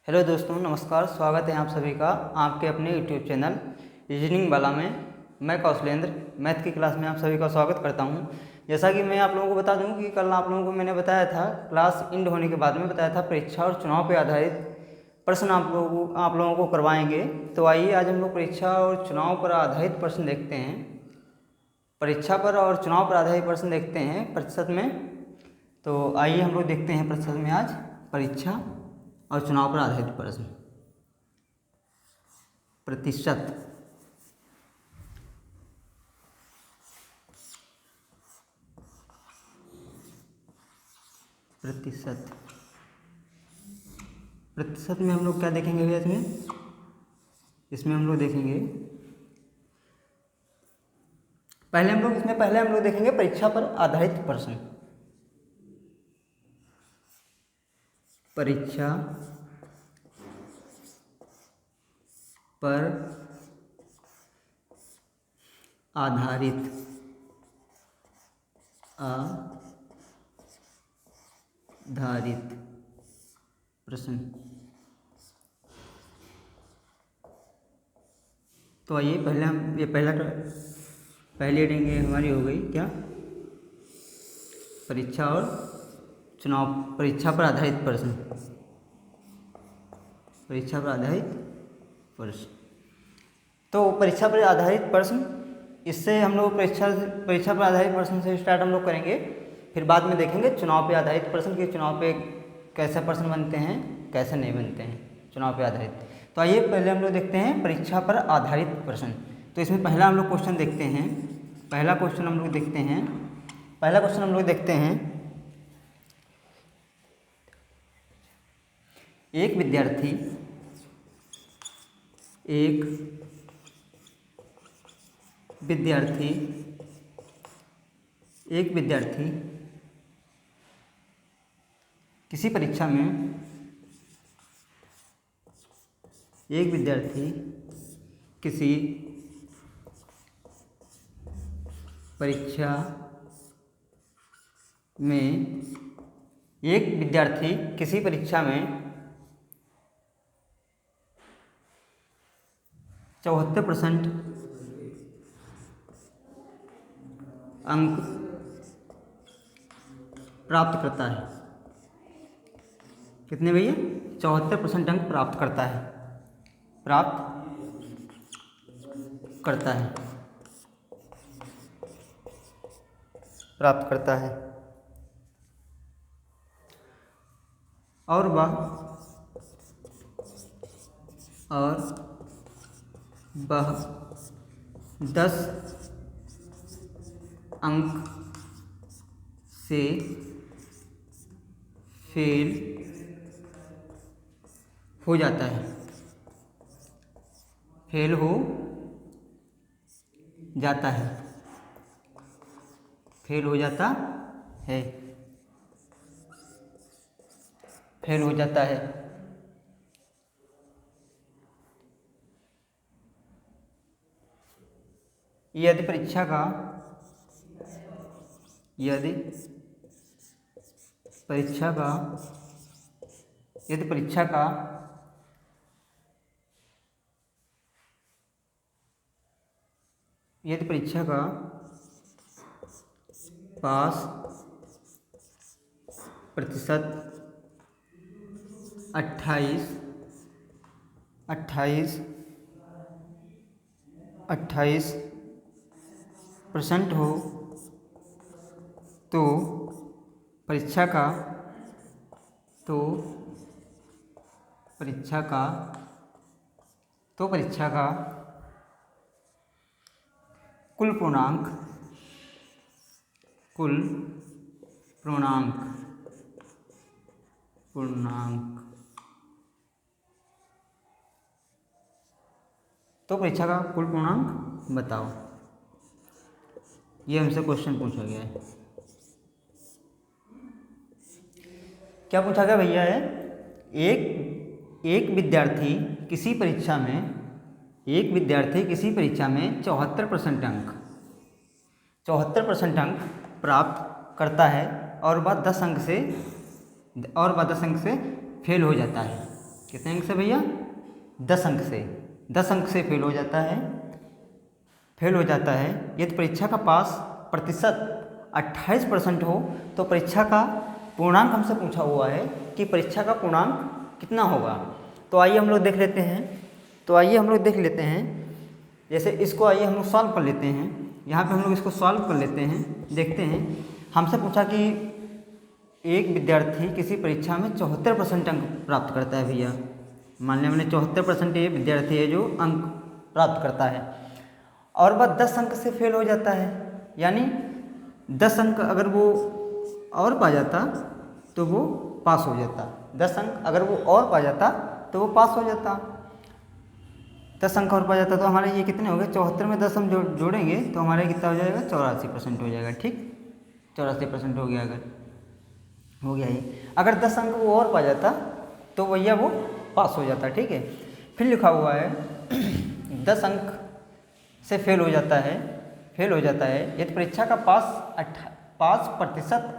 Hello दोस्तों, नमस्कार। स्वागत है आप सभी का आपके अपने यूट्यूब चैनल रीजनिंग वाला में। मैं कौशलेंद्र मैथ की क्लास में आप सभी का स्वागत करता हूं। जैसा कि मैं आप लोगों को बता दूं कि कल आप लोगों को मैंने बताया था, क्लास एंड होने के बाद में बताया था, परीक्षा और चुनाव पर आधारित प्रश्न आप लोगों को करवाएंगे। तो आइए आज हम लोग परीक्षा और चुनाव पर आधारित प्रश्न देखते हैं। परीक्षा पर और चुनाव पर आधारित प्रश्न देखते हैं प्रतिशत में। तो आइए हम लोग देखते हैं प्रतिशत में आज परीक्षा और चुनाव पर आधारित प्रश्न। प्रतिशत प्रतिशत प्रतिशत में हम लोग क्या देखेंगे भैया? इसमें हम लोग देखेंगे पहले हम लोग देखेंगे परीक्षा पर आधारित प्रश्न। परीक्षा पर आधारित प्रश्न। तो आइए पहले हम ये पहली हेडिंग हमारी हो गई क्या? परीक्षा और चुनाव, परीक्षा पर आधारित प्रश्न। परीक्षा पर आधारित प्रश्न। तो परीक्षा पर आधारित प्रश्न, इससे हम लोग परीक्षा पर आधारित प्रश्न से स्टार्ट हम लोग करेंगे। फिर बाद में देखेंगे चुनाव पे आधारित प्रश्न कि चुनाव पे कैसे प्रश्न बनते हैं, कैसे नहीं बनते हैं चुनाव पे आधारित। तो आइए पहले हम लोग देखते हैं परीक्षा पर आधारित प्रश्न। तो इसमें पहला हम लोग क्वेश्चन देखते हैं। पहला क्वेश्चन हम लोग देखते हैं। एक विद्यार्थी किसी परीक्षा में 74% अंक प्राप्त करता है। कितने भैया? 74% अंक प्राप्त करता है। और वह 10 अंक से फेल हो जाता है। फेल हो जाता है। यदि परीक्षा का पास प्रतिशत 28% हो तो परीक्षा का कुल पूर्णांक बताओ। ये हमसे क्वेश्चन पूछा गया है। क्या पूछा गया भैया है? एक विद्यार्थी किसी परीक्षा में 74% अंक प्राप्त करता है और वह 10 अंक से फेल हो जाता है। कितने अंक से भैया? 10 अंक से। 10 अंक से फेल हो जाता है, फेल हो जाता है। यदि परीक्षा का पास प्रतिशत 28% हो तो परीक्षा का पूर्णांक हमसे पूछा हुआ है कि परीक्षा का पूर्णांक कितना होगा। तो आइए हम लोग देख लेते हैं। जैसे इसको आइए हम लोग सॉल्व कर लेते हैं। यहाँ पे हम लोग इसको सॉल्व कर लेते हैं, देखते हैं। हमसे पूछा कि एक विद्यार्थी किसी परीक्षा में 74% अंक प्राप्त करता है भैया। मान लिया मैंने 74% ये विद्यार्थी है जो अंक प्राप्त करता है, और वह 10 अंक से फेल हो जाता है। यानी 10 अंक अगर वो और पा जाता तो वो पास हो जाता। 10 अंक अगर वो और पा जाता तो वो पास हो जाता। 10 अंक और पा जाता तो हमारे ये कितने हो गए? 74 में 10 हम जोड़ेंगे तो हमारे कितना हो जाएगा? 84% हो जाएगा। ठीक, 84% हो गया। अगर हो गया ये, अगर 10 अंक वो और पा जाता तो भैया वो पास हो जाता। ठीक है, फिर लिखा हुआ है 10 अंक से फेल हो जाता है, यदि परीक्षा का पास प्रतिशत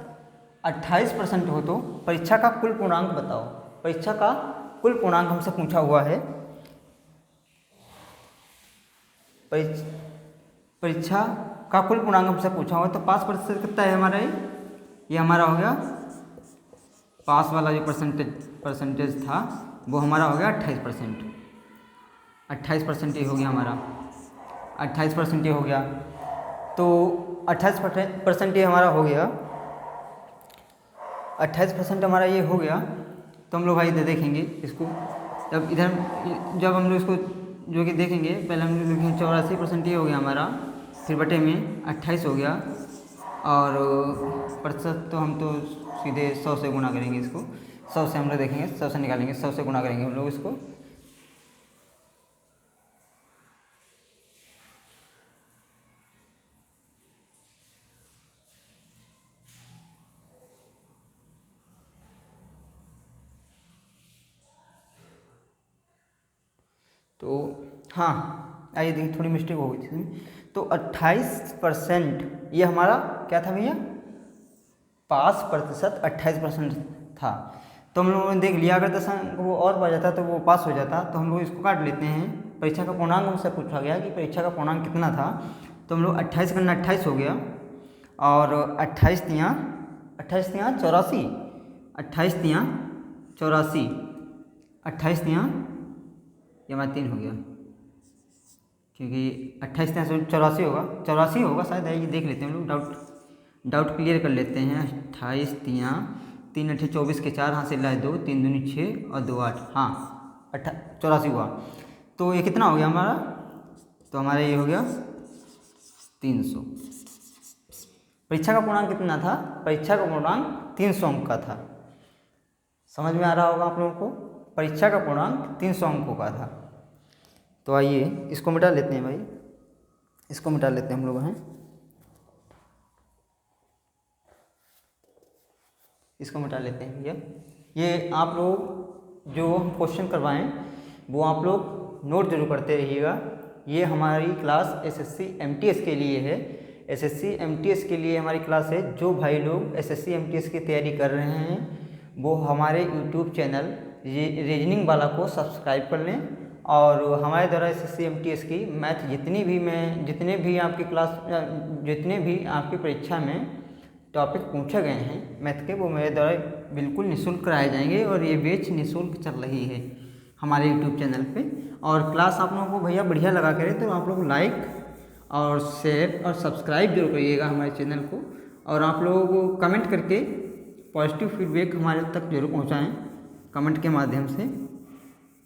28% हो तो परीक्षा का कुल पूर्णांक बताओ। परीक्षा का कुल पूर्णांक हमसे पूछा हुआ है। परीक्षा का कुल पूर्णांक हमसे पूछा हुआ है, तो पास प्रतिशत कितना है हमारा? ये हमारा हो गया, पास वाला जो परसेंटेज था वो हमारा हो गया 28%। 28% ये हो गया हमारा, 28% ये हो गया। तो 28% ये हमारा हो गया, 28% हमारा ये हो गया। तो हम लोग भाई देखेंगे इसको, जब हम लोग इसको जो कि देखेंगे, पहले हम लोग देखेंगे 84% ये हो गया हमारा, फिर बटे में 28 हो गया, और प्रतिशत तो हम तो सीधे 100 से गुना करेंगे इसको। 100 से हम लोग देखेंगे, 100 से निकालेंगे, 100 से गुना करेंगे हम लोग इसको। तो हाँ, आइए देखिए, थोड़ी मिस्टेक हो गई थी। तो 28% ये हमारा क्या था भैया? पास प्रतिशत 28% था। तो हम लोगों ने देख लिया, अगर 10 अंक वो और बढ़ जाता तो वो पास हो जाता। तो हम लोग इसको काट लेते हैं। परीक्षा का पूर्णांक हमसे पूछा गया कि परीक्षा का पूर्णांक कितना था, तो हम लोग 28 करना 28 हो गया, और 28 तियाँ 84, 28 तियाँ 84, 28 तियाँ ये हमारा 3 हो गया, क्योंकि 28 तियाँ 84 होगा, 84 होगा शायद। आइए देख लेते हैं हम लोग, डाउट क्लियर कर लेते हैं। 28 तियाँ 3 8 24 के 4 हाथ से लाए 2, 3 दूनी 6 और 2 8, हाँ 84 हुआ। तो ये कितना हो गया हमारा? तो हमारा ये हो गया 300। परीक्षा का पूर्णांक कितना था? परीक्षा का पूर्णांक 300 अंक का था। समझ में आ रहा होगा आप लोगों को? परीक्षा का पूर्णांक 300 अंकों का था। तो आइए इसको मिटा लेते हैं भाई, इसको मिटा लेते हैं हम लोग हैं, इसको मिटा लेते हैं भैया। ये आप लोग जो हम क्वेश्चन करवाएं वो आप लोग नोट जरूर करते रहिएगा। ये हमारी क्लास एसएससी एमटीएस के लिए है। एसएससी एमटीएस के लिए हमारी क्लास है। जो भाई लोग एसएससी एमटीएस की तैयारी कर रहे हैं वो हमारे यूट्यूब चैनल रीजनिंग वाला को सब्सक्राइब कर लें, और हमारे द्वारा एसएससी एमटीएस की मैथ जितनी भी आपकी परीक्षा में टॉपिक पूछे गए हैं मैथ के, वो मेरे द्वारा बिल्कुल निःशुल्क कराए जाएंगे, और ये बैच निःशुल्क चल रही है हमारे यूट्यूब चैनल पे। और क्लास आप लोगों को भैया बढ़िया लगा करे तो आप लोग लाइक और शेयर और सब्सक्राइब जरूर करिएगा हमारे चैनल को, और आप लोग कमेंट करके पॉजिटिव फीडबैक हमारे तक जरूर पहुँचाएँ। कमेंट के माध्यम से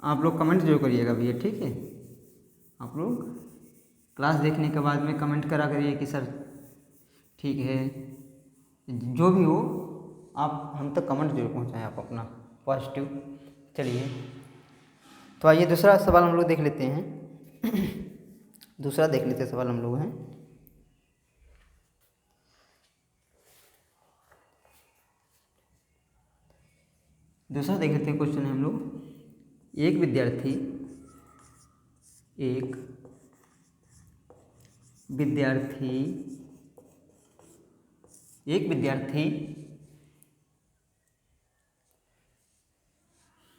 आप लोग कमेंट जरूर करिएगा भैया, ठीक है? आप लोग क्लास देखने के बाद में कमेंट करा करिए कि सर ठीक है, जो भी हो आप हम तक कमेंट जरूर पहुंचाएं, आप अपना पॉजिटिव। चलिए, तो आइए दूसरा सवाल हम लोग देख लेते हैं। दूसरा देख लेते हैं सवाल हम लोग हैं। दूसरा देख लेते हैं क्वेश्चन है हम लोग। एक विद्यार्थी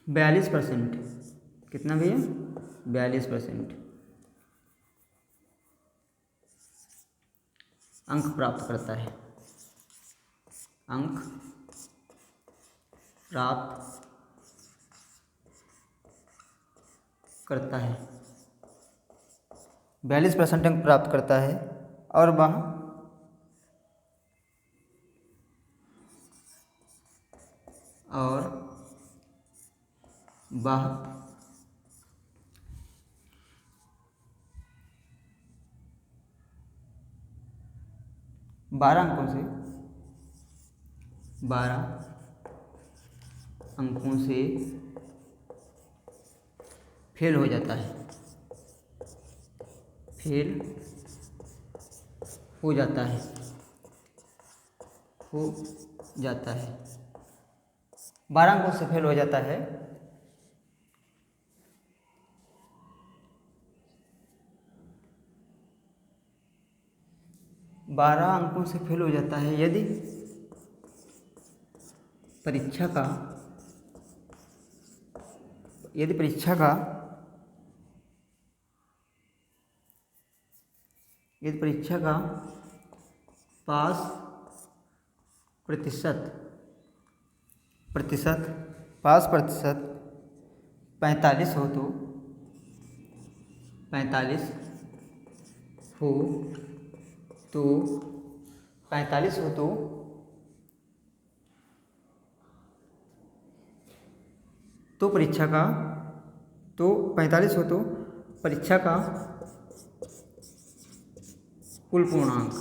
42%, कितना भैया 42% अंक प्राप्त करता है, अंक प्राप्त करता है, 42% अंक प्राप्त करता है। और वह 12 अंकों से फेल हो जाता है, फेल हो जाता है, हो जाता है, 12 अंकों से फेल हो जाता है। बारह अंकों से फेल हो जाता है यदि परीक्षा का पास प्रतिशत 45 हो तो 45 हो तो परीक्षा का 45 हो तो परीक्षा का कुल पूर्णांक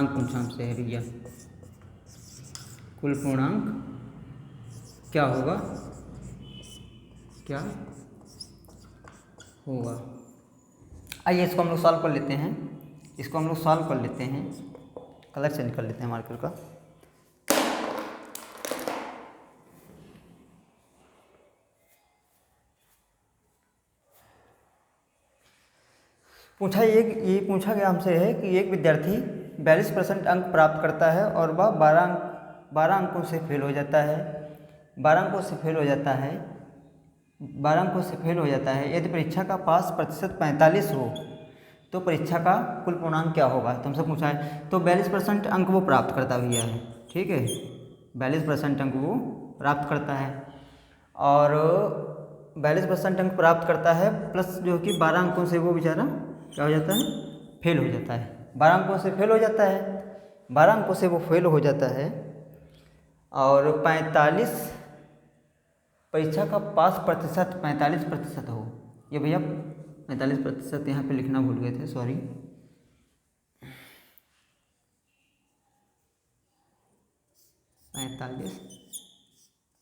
पूछा हमसे है भैया, कुल पूर्णांक क्या होगा, आइए इसको हम लोग सॉल्व कर लेते हैं। कलर चेंज कर लेते हैं मार्कर का। ये पूछा गया हमसे है कि एक विद्यार्थी 42% अंक प्राप्त करता है और वह 12 अंकों से फेल हो जाता है। 12 अंकों से फेल हो जाता है यदि परीक्षा का पास प्रतिशत 45 हो तो परीक्षा का कुल पूर्णांक क्या होगा, तो हमसे पूछा है। तो 42% अंक वो प्राप्त करता हुआ है, ठीक है, 42% अंक वो प्राप्त करता है और 42% अंक प्राप्त करता है प्लस जो कि 12 अंकों से वो बेचारा क्या हो जाता है, फेल हो जाता है। 12 अंकों से फेल हो जाता है, 12 अंकों से वो फेल हो जाता है और 45 परीक्षा का पास प्रतिशत 45% हो। ये भैया 45% यहाँ पे लिखना भूल गए थे, सॉरी।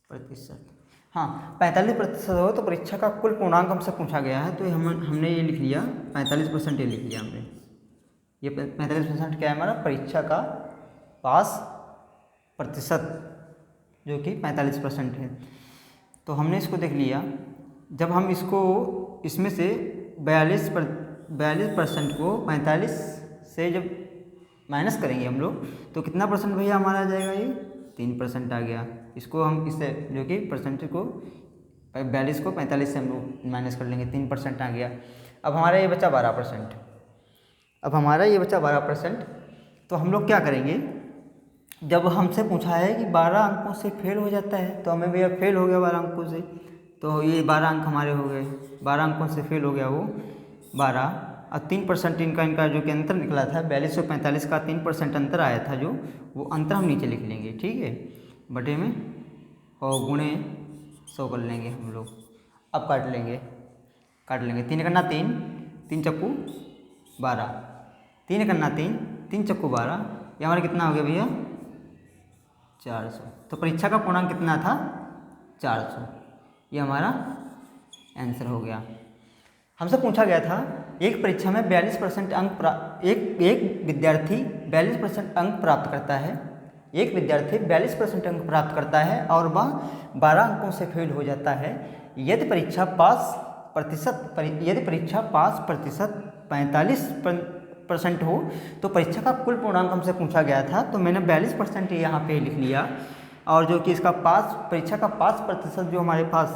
45%, हाँ 45% हो तो परीक्षा का कुल पूर्णांक हमसे पूछा गया है, तो हमने ये लिख लिया 45%, ये लिख लिया हमने। ये 45% क्या है हमारा, परीक्षा का पास प्रतिशत जो कि 45% है। तो हमने इसको देख लिया। जब हम इसमें से 42% को 45 से जब माइनस करेंगे हम लोग तो कितना परसेंट भैया हमारा आ जाएगा, ये 3% आ गया। इसको हम इससे जो कि परसेंटेज को 42 को 45 से हम लोग माइनस कर लेंगे, 3% आ गया। अब हमारा ये बचा 12%। तो हम लोग क्या करेंगे, जब हमसे पूछा है कि 12 अंकों से फेल हो जाता है तो हमें भैया फेल हो गया 12 अंकों से, तो ये 12 अंक हमारे हो गए, 12 अंकों से फेल हो गया वो 12 और 3% इनका जो कि अंतर निकला था 42 और 45 का 3% अंतर आया था, जो वो अंतर हम नीचे लिख लेंगे, ठीक है, बटे में और गुणे 100 कर लेंगे हम लोग। अब काट लेंगे 3 एकन्ना 3, 3 चक्कू 12, 3 एकन्ना 3, 3 चक्कू 12, ये हमारा कितना हो गया भैया 400। तो परीक्षा का पूर्णांक कितना था 400, ये हमारा आंसर हो गया। हमसे पूछा गया था एक परीक्षा में 42% अंक एक विद्यार्थी 42% अंक प्राप्त करता है, एक विद्यार्थी 42% अंक प्राप्त करता है और वह 12 अंकों से फेल हो जाता है। यदि परीक्षा पास प्रतिशत 45% हो तो परीक्षा का कुल पूर्णांक हमसे पूछा गया था। तो मैंने 42% यहाँ पे लिख लिया और जो कि इसका परीक्षा का पास प्रतिशत जो हमारे पास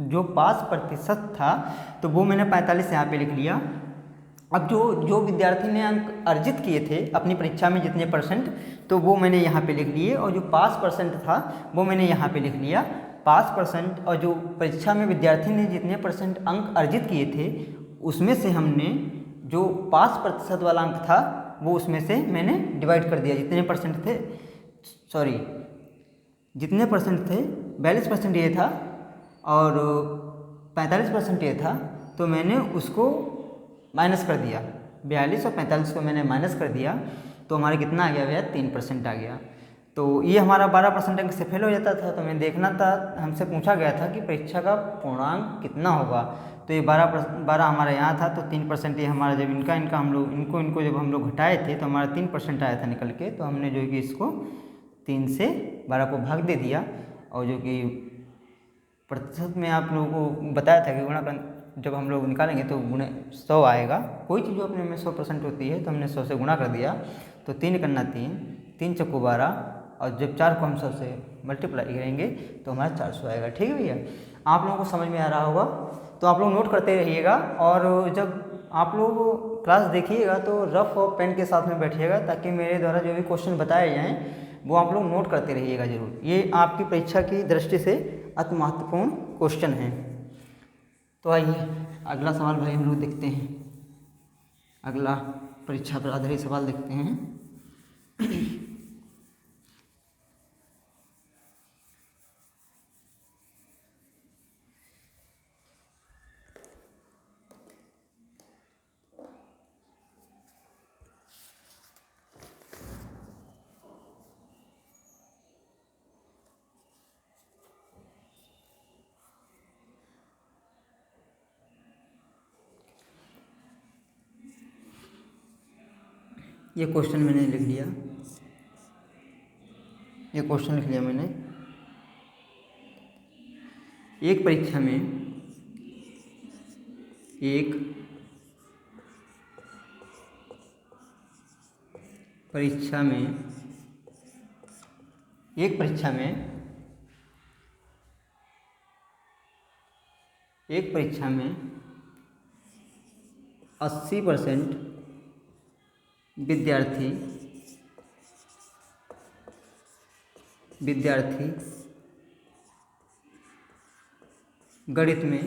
जो पास प्रतिशत था तो वो मैंने 45 यहाँ पे लिख लिया। अब जो विद्यार्थी ने अंक अर्जित किए थे अपनी परीक्षा में जितने परसेंट, तो वो मैंने यहाँ पे लिख लिए, और जो पास परसेंट था वो मैंने यहाँ पे लिख लिया पास परसेंट। और जो परीक्षा में विद्यार्थी ने जितने परसेंट अंक अर्जित किए थे उसमें से हमने जो पास प्रतिशत वाला अंक था वो उसमें से मैंने डिवाइड कर दिया। जितने परसेंट थे, सॉरी जितने परसेंट थे 42% ये था और 45% ये था, तो मैंने उसको माइनस कर दिया। 42 और 45 को मैंने माइनस कर दिया तो हमारा कितना आ गया भैया, 3% आ गया। तो ये हमारा 12% अंक से फेल हो जाता था। तो मैं देखना था, हमसे पूछा गया था कि परीक्षा का पूर्णांक कितना होगा, तो ये 12 हमारा यहाँ था, तो 3% ये हमारा जब इनका हम लोग इनको जब हम लोग घटाए थे तो हमारा 3% आया था निकल के। तो हमने जो कि इसको 3 से 12 को भाग दे दिया, और जो कि प्रतिशत में आप लोगों को बताया था कि गुणा जब हम लोग निकालेंगे तो गुणे 100 आएगा। कोई चीज़ जो अपने में 100% होती है तो हमने 100 से गुणा कर दिया, तो 3 करना 3 चौको 12, और जब 4 को हम 100 से मल्टीप्लाई करेंगे तो हमारा 400 आएगा। ठीक है भैया, आप लोगों को समझ में आ रहा होगा, तो आप लोग नोट करते रहिएगा। और जब आप लोग क्लास देखिएगा तो रफ और पेन के साथ में बैठिएगा, ताकि मेरे द्वारा जो भी क्वेश्चन बताए जाएँ वो आप लोग नोट करते रहिएगा जरूर। ये आपकी परीक्षा की दृष्टि से अति महत्वपूर्ण क्वेश्चन है। तो आइए अगला सवाल भाई हम लोग देखते हैं। अगला परीक्षा पर आधारित सवाल देखते हैं। ये क्वेश्चन मैंने लिख लिया, मैंने। एक परीक्षा में एक परीक्षा में 80% विद्यार्थी गणित में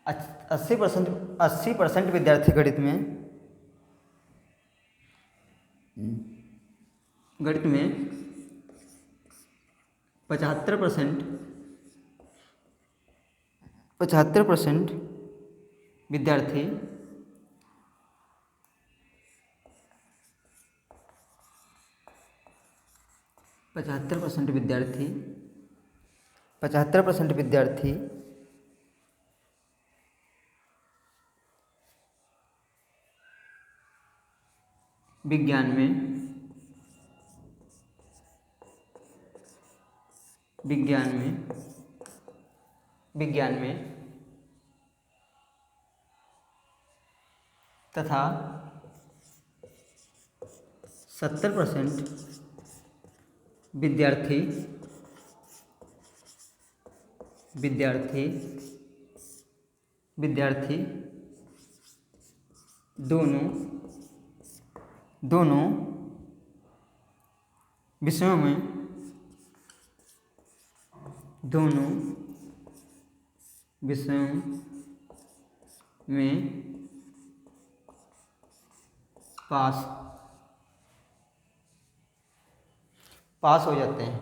80% विद्यार्थी गणित में 75% विद्यार्थी 75% विद्यार्थी विज्ञान में तथा 70% विद्यार्थी दोनों विषयों में पास हो जाते हैं।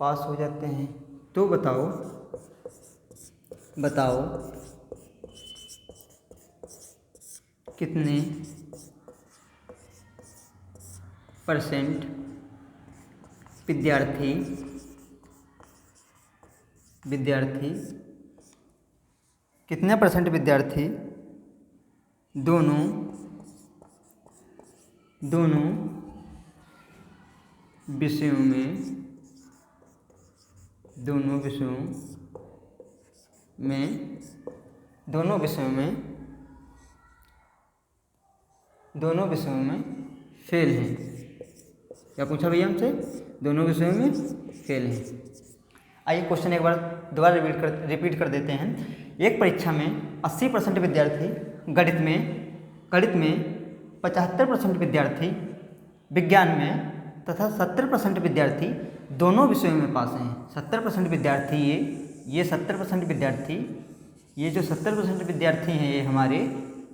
पास हो जाते हैं। तो बताओ कितने परसेंट विद्यार्थी दोनों विषयों में दोनों विषयों में फेल हैं। क्या पूछा भैया हमसे? दोनों विषयों में फेल हैं। आइए क्वेश्चन एक बार दोबारा रिपीट कर देते हैं। एक परीक्षा में 80% विद्यार्थी गणित में 75% विद्यार्थी विज्ञान में तथा 70% विद्यार्थी दोनों विषयों में पास हैं। 70% विद्यार्थी ये 70% विद्यार्थी, ये जो 70% विद्यार्थी हैं ये हमारे,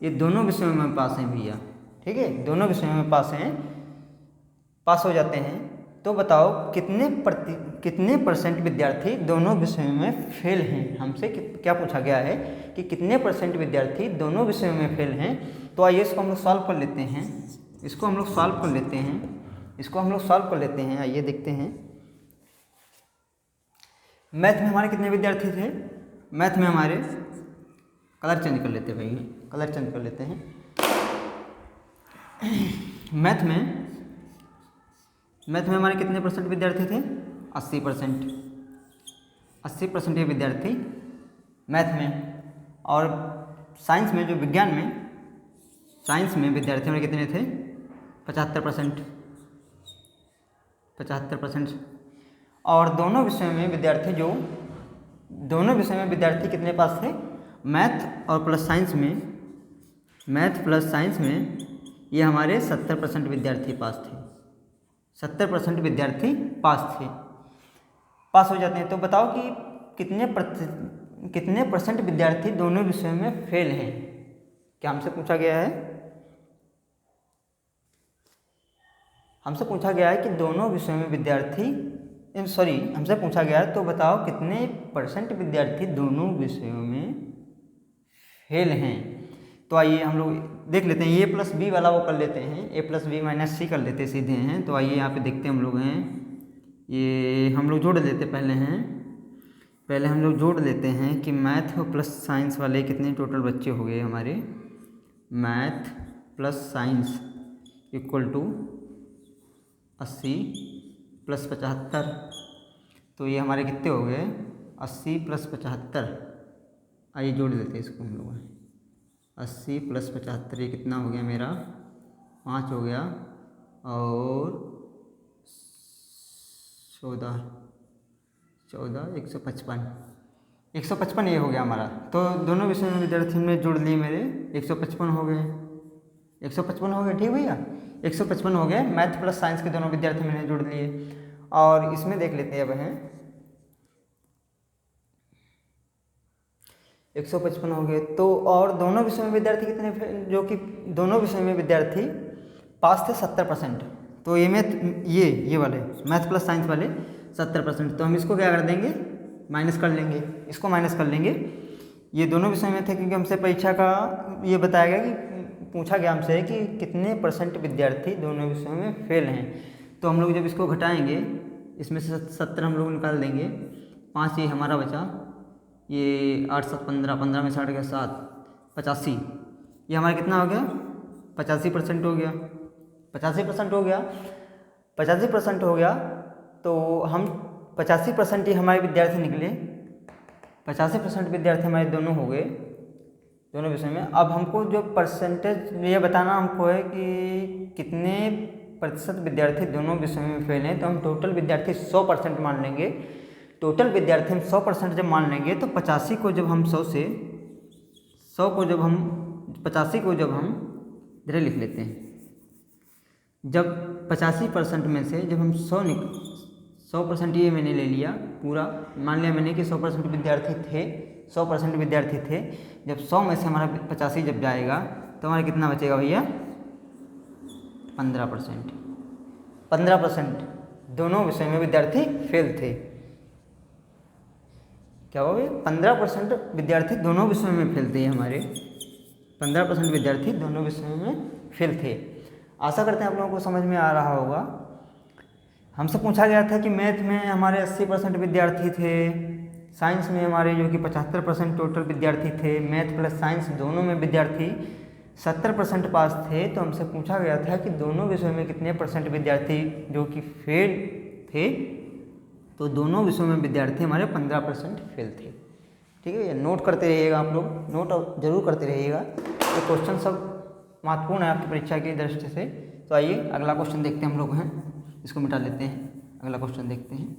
ये दोनों विषयों में पास हैं भैया। ठीक है, दोनों विषयों में पास हो जाते हैं। तो बताओ कितने परसेंट विद्यार्थी दोनों विषयों में फेल हैं। हमसे क्या पूछा गया है कि कितने परसेंट विद्यार्थी दोनों विषयों में फेल हैं। तो आइए इसको हम लोग सॉल्व कर लेते हैं। आइए देखते हैं। मैथ में हमारे कितने विद्यार्थी थे? मैथ में हमारे कलर चेंज कर लेते हैं। मैथ में हमारे कितने परसेंट विद्यार्थी थे? 80% ये विद्यार्थी मैथ में। और साइंस में, जो विज्ञान में, साइंस में विद्यार्थी हमारे कितने थे? 75%। और दोनों विषयों में विद्यार्थी कितने पास थे? मैथ प्लस साइंस में ये हमारे 70% विद्यार्थी पास थे। 70% विद्यार्थी पास हो जाते हैं। तो बताओ कि कितने परसेंट विद्यार्थी दोनों विषयों में फेल हैं। क्या हमसे पूछा गया है? हमसे पूछा गया है कि दोनों विषयों में हमसे पूछा गया है तो बताओ कितने परसेंट विद्यार्थी दोनों विषयों में फेल हैं। तो आइए हम लोग देख लेते हैं। a + b वाला वो कर लेते हैं, a + b - c कर लेते सीधे हैं। तो आइए यहाँ पे देखते हैं हम लोग हैं, ये हम लोग जोड़ लेते पहले हम लोग जोड़ लेते हैं कि मैथ प्लस साइंस वाले कितने टोटल बच्चे हो गए हमारे। Math plus science equal to 80 + 75। तो ये हमारे कितने हो गए? 80 + 75। आइए जोड़ देते हैं इसको हम लोग। 80 + 75 ये कितना हो गया मेरा? 5 हो गया। और 14 155 ये हो गया हमारा। तो दोनों विषय में विद्यार्थी में जोड़ लिए मेरे 155 हो गए। 155 हो गए, ठीक भैया, 155 हो गए। मैथ प्लस साइंस के दोनों विद्यार्थी मैंने जोड़ लिए। और इसमें देख लेते हैं अब हैं 155 हो गए। तो और दोनों विषय में विद्यार्थी कितने, जो कि दोनों विषय में विद्यार्थी पास थे 70%। तो ये वाले मैथ प्लस साइंस वाले 70%। तो हम इसको क्या कर देंगे? माइनस कर लेंगे। ये दोनों विषय में थे क्योंकि हमसे परीक्षा का ये बताया गया कि पूछा गया हमसे कि कितने परसेंट विद्यार्थी दोनों विषयों में फेल हैं। तो हम लोग जब इसको घटाएंगे, इसमें से 70 हम लोग निकाल देंगे, 5 ये हमारा बचा, ये 8 7 15, 15 में 60 गया 7, 85। ये हमारा कितना हो गया? 85% हो गया। 85% हो गया। तो हम 85% ही हमारे विद्यार्थी निकले। 85% विद्यार्थी हमारे दोनों हो गए, दोनों विषय में। अब हमको जो परसेंटेज ये बताना हमको है कि कितने प्रतिशत विद्यार्थी दोनों विषयों में फेल हैं। तो हम टोटल विद्यार्थी 100% मान लेंगे। टोटल विद्यार्थी हम 100% जब मान लेंगे तो 85 को जब हम 100 लिख लेते हैं। जब 85% में से जब हम 100% ये मैंने ले लिया पूरा, मान लिया मैंने कि 100% विद्यार्थी थे। जब 100 में से हमारा 85 जब जाएगा तो हमारा कितना बचेगा भैया? 15% दोनों विषय में विद्यार्थी फेल थे। क्या हो गया? 15% विद्यार्थी दोनों विषयों में फेल थे। हमारे 15% विद्यार्थी दोनों विषयों में फेल थे। आशा करते हैं आप लोगों को समझ में आ रहा होगा। हमसे पूछा गया था कि मैथ में हमारे 80% विद्यार्थी थे, साइंस में हमारे जो कि 75% टोटल विद्यार्थी थे। मैथ प्लस साइंस दोनों में विद्यार्थी 70% पास थे, तो हमसे पूछा गया था कि दोनों विषयों में कितने परसेंट विद्यार्थी जो कि फेल थे, तो दोनों विषयों में विद्यार्थी हमारे 15% फेल थे। ठीक है, ये नोट करते रहिएगा आप लोग, नोट जरूर करते रहिएगा, ये क्वेश्चन सब महत्वपूर्ण है आपकी परीक्षा की दृष्टि से। तो आइए अगला क्वेश्चन देखते हैं हम लोग हैं, इसको मिटा लेते हैं, अगला क्वेश्चन देखते हैं,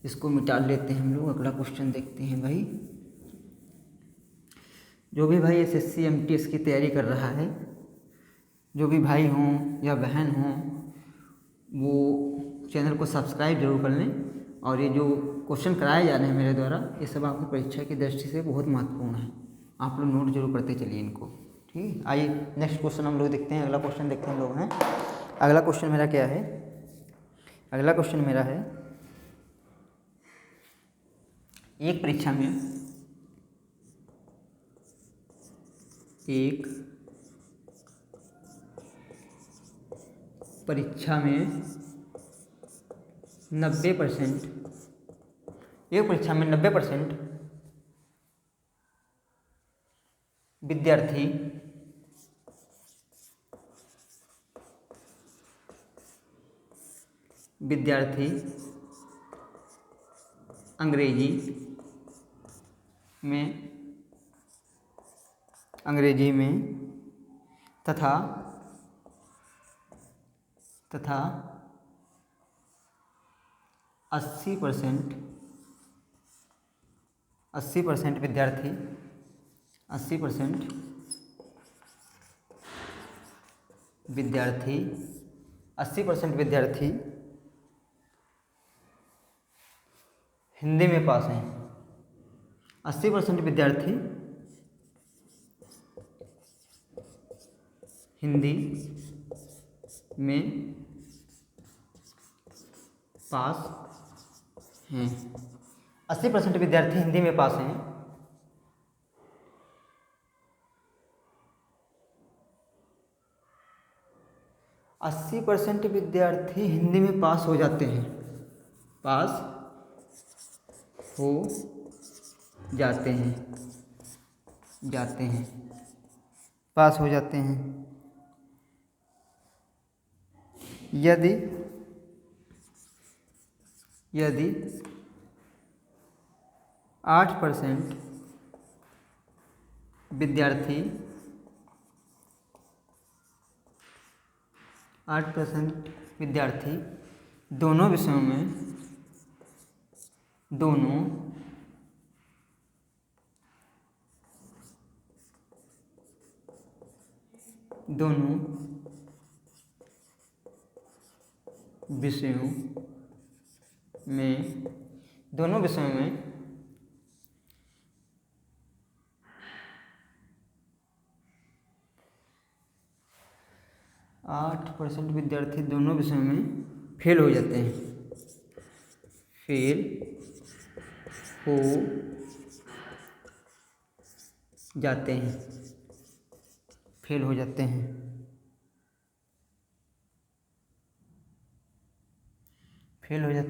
इसको मिटा लेते हैं हम लोग, अगला क्वेश्चन देखते हैं भाई। जो भी भाई SSC MTS की तैयारी कर रहा है, जो भी भाई हों या बहन हों, वो चैनल को सब्सक्राइब जरूर कर लें। और ये जो क्वेश्चन कराए जा रहे हैं मेरे द्वारा, ये सब आपकी परीक्षा की दृष्टि से बहुत महत्वपूर्ण है, आप लोग नोट जरूर करते चलिए इनको। ठीक है, आइए नेक्स्ट क्वेश्चन हम लोग देखते हैं, अगला क्वेश्चन देखते हैं हम लोग हैं। अगला क्वेश्चन मेरा क्या है, अगला क्वेश्चन मेरा है, एक परीक्षा में 90% विद्यार्थी अंग्रेजी में तथा 80% विद्यार्थी हिंदी में पास हैं। 80% विद्यार्थी हिंदी में पास हैं, 80% विद्यार्थी हिंदी में पास हैं। 80% विद्यार्थी हिंदी में पास हो जाते हैं, पास हो जाते हैं, पास हो जाते हैं। यदि 8% विद्यार्थी दोनों विषयों में दोनों विषयों में 8% विद्यार्थी दोनों विषयों में फेल हो जाते हैं, फेल हो जाते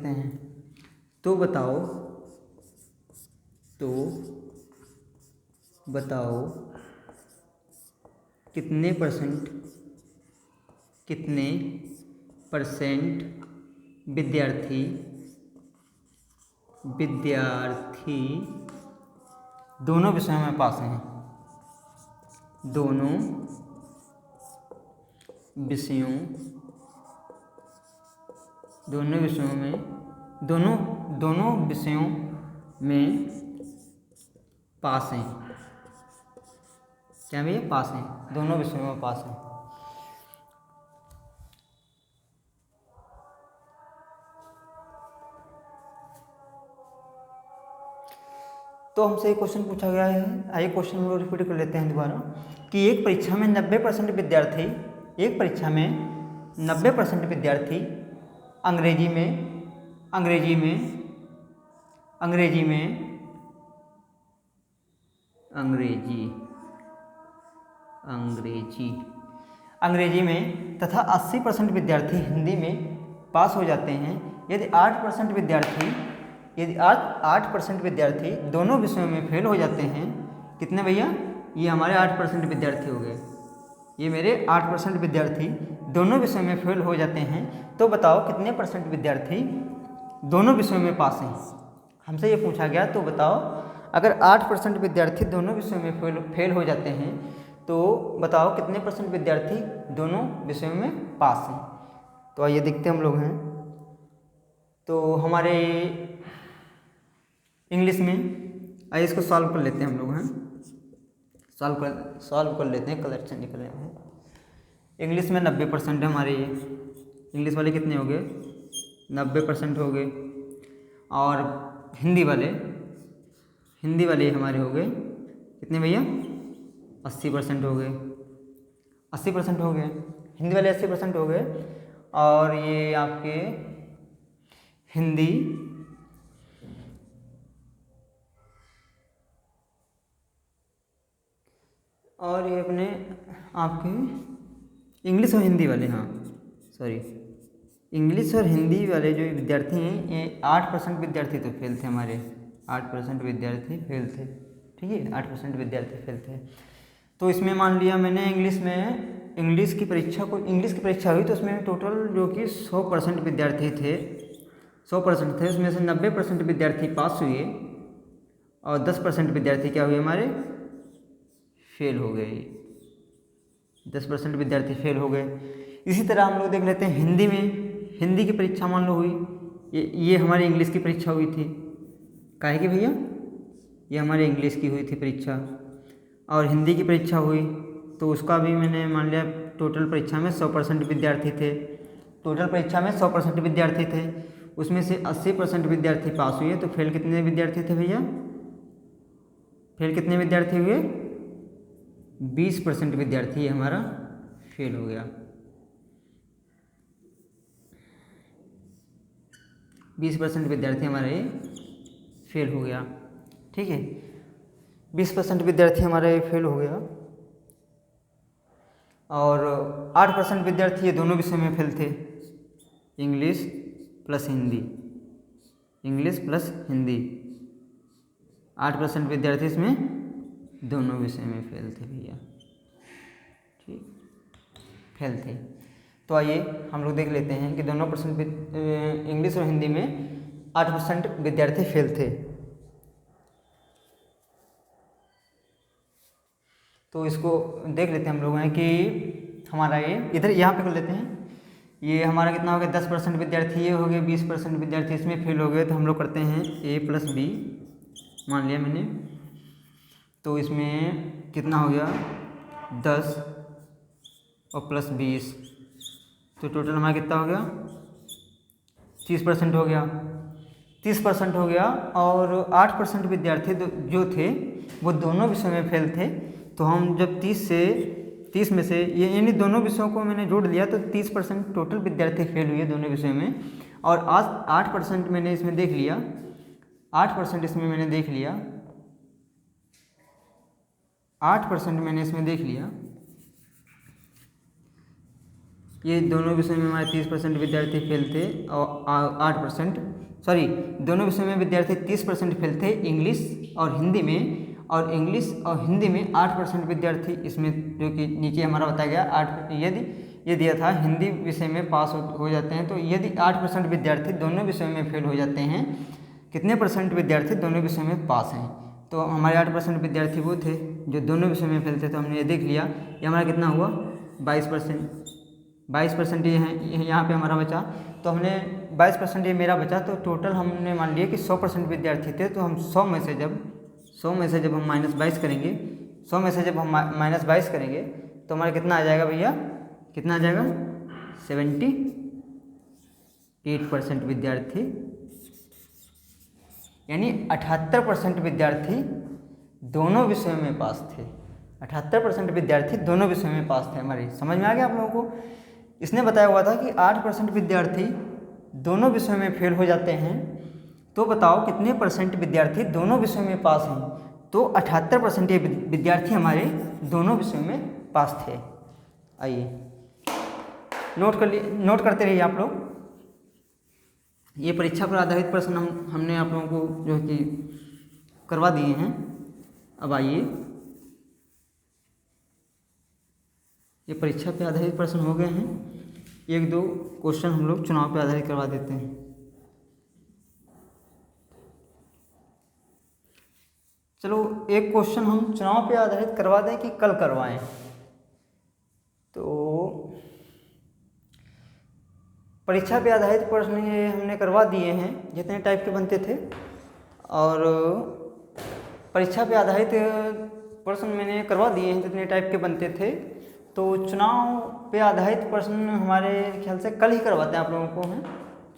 हैं। तो बताओ कितने परसेंट विद्यार्थी दोनों विषयों में पास हैं, दोनों विषयों में पास हैं। क्या भैया, पास हैं, दोनों विषयों में पास हैं। तो हमसे एक क्वेश्चन पूछा गया है, आइए क्वेश्चन हम लोग रिपीट कर लेते हैं दोबारा, कि एक परीक्षा में 90% विद्यार्थी अंग्रेजी में तथा 80% विद्यार्थी हिंदी में पास हो जाते हैं। यदि 8% विद्यार्थी दोनों विषयों में फेल हो जाते हैं, कितने भैया, ये हमारे 8% विद्यार्थी हो गए। ये मेरे 8% विद्यार्थी दोनों विषयों में फेल हो जाते हैं। तो बताओ कितने परसेंट विद्यार्थी दोनों विषयों में पास हैं। हमसे ये पूछा गया, तो बताओ अगर 8% विद्यार्थी दोनों विषयों में फेल हो जाते हैं तो बताओ कितने परसेंट विद्यार्थी दोनों विषयों में पास हैं। तो आइए देखते हम लोग हैं। तो हमारे इंग्लिश में आइए इसको सॉल्व कर लेते हैं हम लोग हैं। सॉल्व कर लेते हैं, कलर से निकले हैं। इंग्लिश में 90% है हमारे। ये इंग्लिश वाले कितने हो गए? 90% हो गए। और हिंदी वाले हमारे हो गए कितने भैया? 80% हो गए। 80% हो गए, हिंदी वाले 80% हो गए। और ये आपके हिंदी और ये अपने आपके इंग्लिश और हिंदी वाले, हाँ सॉरी, इंग्लिश और हिंदी वाले जो विद्यार्थी हैं ये 8% विद्यार्थी तो फेल थे हमारे। 8% विद्यार्थी फेल थे, ठीक है, 8% विद्यार्थी फेल थे। तो इसमें मान लिया मैंने इंग्लिश की परीक्षा हुई तो उसमें टोटल जो कि 100% विद्यार्थी थे, 100% थे, उसमें से 90% विद्यार्थी पास हुए और 10% विद्यार्थी क्या हुए हमारे? फेल हो गए। 10% विद्यार्थी फेल हो गए। इसी तरह हम लोग देख लेते हैं हिंदी में। हिंदी की परीक्षा मान लो हुई, ये हमारी इंग्लिश की परीक्षा हुई थी। काहे की भैया? ये हमारे इंग्लिश की हुई थी परीक्षा और हिंदी की परीक्षा हुई तो उसका भी मैंने मान लिया टोटल परीक्षा में 100% विद्यार्थी थे। टोटल परीक्षा में 100% विद्यार्थी थे, उसमें से 80% विद्यार्थी पास हुए। तो फेल कितने विद्यार्थी थे भैया? फेल कितने विद्यार्थी हुए? 20% विद्यार्थी हमारा फेल हो गया। 20% विद्यार्थी हमारा ये फेल हो गया, ठीक है। 20% विद्यार्थी हमारा ये फेल हो गया और 8% विद्यार्थी ये दोनों विषय में फेल थे, इंग्लिश प्लस हिंदी। 8% विद्यार्थी इसमें दोनों विषय में फेल थे भैया, ठीक, फेल थे। तो आइए हम लोग देख लेते हैं कि दोनों परसेंट इंग्लिश और हिंदी में 8% विद्यार्थी फेल थे। तो इसको देख लेते हैं हम लोग हैं कि हमारा ये इधर यहाँ पे कर लेते हैं। ये हमारा कितना हो गया? 10% विद्यार्थी ये हो गए, 20% विद्यार्थी इसमें फेल हो गए। तो हम लोग करते हैं A+B, मान लिया मैंने। तो इसमें कितना हो गया? 10 और प्लस 20, तो टोटल हमारा कितना हो गया? 30% हो गया। 30% हो गया और 8% विद्यार्थी जो थे वो दोनों विषयों में फेल थे। तो हम जब 30 में से ये यानी दोनों विषयों को मैंने जोड़ लिया तो 30% टोटल विद्यार्थी फेल हुए दोनों विषयों में। और आज 8% मैंने इसमें देख लिया, 8% इसमें मैंने देख लिया, 8% मैंने इसमें देख लिया। ये दोनों विषय में हमारे 30% विद्यार्थी फेल थे और 8% सॉरी दोनों विषय में विद्यार्थी 30% फेल थे इंग्लिश और हिंदी में। और इंग्लिश और हिंदी में 8% विद्यार्थी इसमें जो कि नीचे हमारा बताया गया 8, यदि ये दिया था हिंदी विषय में पास हो जाते हैं। तो यदि 8% विद्यार्थी दोनों विषयों में फेल हो जाते हैं, कितने परसेंट विद्यार्थी दोनों विषयों में पास हैं? तो हमारे 8% विद्यार्थी वो थे जो दोनों विषयों में फेल थे। तो हमने ये देख लिया, ये हमारा कितना हुआ? 22% ये है, यहाँ पे हमारा बचा। तो हमने 22% ये मेरा बचा। तो टोटल हमने मान लिया कि 100% विद्यार्थी थे। तो हम 100 में से जब हम -22 करेंगे, 100 में से जब हम -22 करेंगे तो हमारा कितना आ जाएगा भैया? कितना आ जाएगा? 78% विद्यार्थी, यानी 78% विद्यार्थी दोनों विषयों में पास थे। 78% विद्यार्थी दोनों विषयों में पास थे हमारे। समझ में आ गया आप लोगों को? इसने बताया हुआ था कि 8% विद्यार्थी दोनों विषयों में फेल हो जाते हैं। तो बताओ कितने परसेंट विद्यार्थी दोनों विषयों में पास हैं? तो 78% विद्यार्थी हमारे दोनों विषयों में पास थे। आइए नोट करते रहिए आप लोग। ये परीक्षा पर आधारित प्रश्न हमने आप लोगों को जो कि करवा दिए हैं। अब आइए ये परीक्षा पे आधारित प्रश्न हो गए हैं। एक दो क्वेश्चन हम लोग चुनाव पे आधारित करवा देते हैं। चलो एक क्वेश्चन हम चुनाव पे आधारित करवा दें कि कल करवाएं। तो परीक्षा पे आधारित प्रश्न ये हमने करवा दिए हैं जितने टाइप के बनते थे, और परीक्षा पे आधारित प्रश्न मैंने करवा दिए हैं जितने टाइप के बनते थे। तो चुनाव पे आधारित प्रश्न हमारे ख्याल से कल ही करवाते हैं आप लोगों को हैं।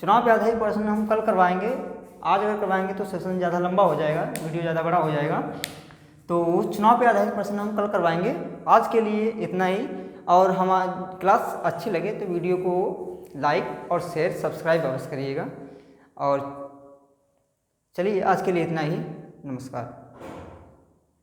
चुनाव पे आधारित प्रश्न हम कल करवाएंगे। आज अगर करवाएंगे तो सेशन ज़्यादा लंबा हो जाएगा, वीडियो ज़्यादा बड़ा हो जाएगा। तो चुनाव पे आधारित प्रश्न हम कल करवाएंगे। आज के लिए इतना ही, और हमारी क्लास अच्छी लगे तो वीडियो को लाइक और शेयर सब्सक्राइब अवश्य करिएगा। और चलिए आज के लिए इतना ही। नमस्कार।